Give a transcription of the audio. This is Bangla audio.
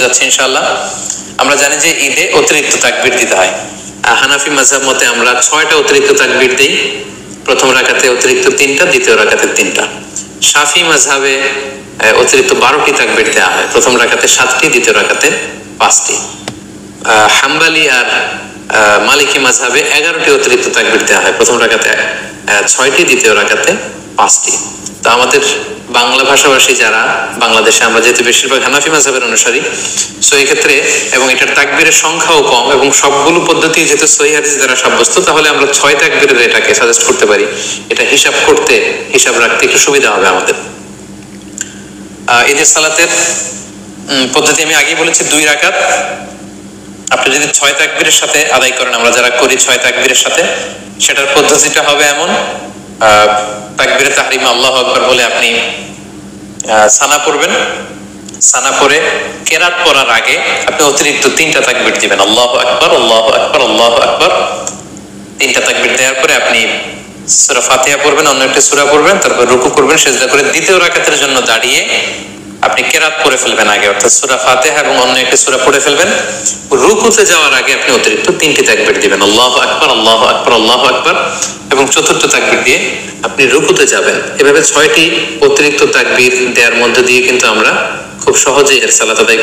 যাচ্ছে ইনশাআল্লাহ। আমরা জানি যে ঈদে অতিরিক্ত তাকবীর দিতে হয়। হানাফি মাযহাব মতে আমরা 6টা অতিরিক্ত তাকবীর দেই। প্রথম রাকাতে অতিরিক্ত 3টা, দ্বিতীয় রাকাতে 3টা। শাফি মাযহাবে অতিরিক্ত 12টি তাকবীর দেওয়া হয়। প্রথম রাকাতে 7টি, দ্বিতীয় রাকাতে 5টি। হাম্বলি আর মালিকি মাযহাবে 11টি অতিরিক্ত তাকবীর দেওয়া হয়। প্রথম রাকাতে 6টি, দ্বিতীয় রাকাতে 5টি। তো আমাদের বাংলা ভাষাভাষী যারা বাংলাদেশে, আমরা যেহেতু বেশিরভাগ হানাফি মাযহাবের অনুসারী, সো এই ক্ষেত্রে এবং এটার তাকবীরের সংখ্যাও কম এবং সবগুলো পদ্ধতি যেহেতু সহিহ হাদিস দ্বারা সাব্যস্ত, তাহলে আমরা 6 তাকবীরের এটাকে সাজেস্ট করতে পারি। এটা হিসাব রাখতে একটু সুবিধা হবে আমাদের। ঈদের সালাতের পদ্ধতি আমি আগেই বলেছি 2 রাকাত। আপনি যদি 6 তাকবীরের সাথে আদায় করেন, আমরা যারা করি 6 তাকবীরের সাথে, সেটার পদ্ধতিটা হবে এমন: তাকবীরে তাহরিমা আল্লাহু আকবার বলে আপনি সানা পড়বেন। সানা পড়ে কেরাত পড়ার আগে আপনি অতিরিক্ত 3টা তাকবীর দিবেন, আল্লাহু আকবার, আল্লাহু আকবার, আল্লাহু আকবার। 3টা তাকবীর দেওয়ার পরে আপনি সূরা ফাতিহা পড়বেন, অন্য একটা সূরা পড়বেন, তারপর রুকু করবেন, সিজদা করে দ্বিতীয় রাকাতের জন্য দাঁড়িয়ে আপনি কেরাত পড়ে ফেলবেন আগে, অর্থাৎ সূরা ফাতিহা এবং অন্য একটা সূরা পড়ে ফেলবেন। রুকুতে যাওয়ার আগে আপনি অতিরিক্ত 3টি তাকবীর দিবেন, আল্লাহু আকবার, আল্লাহু আকবার, আল্লাহু আকবার, এবং চতুর্থ তাকবীর দিয়ে আপনি রুকুতে যাবেন। এভাবে 6টি অতিরিক্ত তাকবীর দেওয়ার মধ্যে দিয়ে কিন্তু আমরা খুব সহজেই এর সালাত আদায়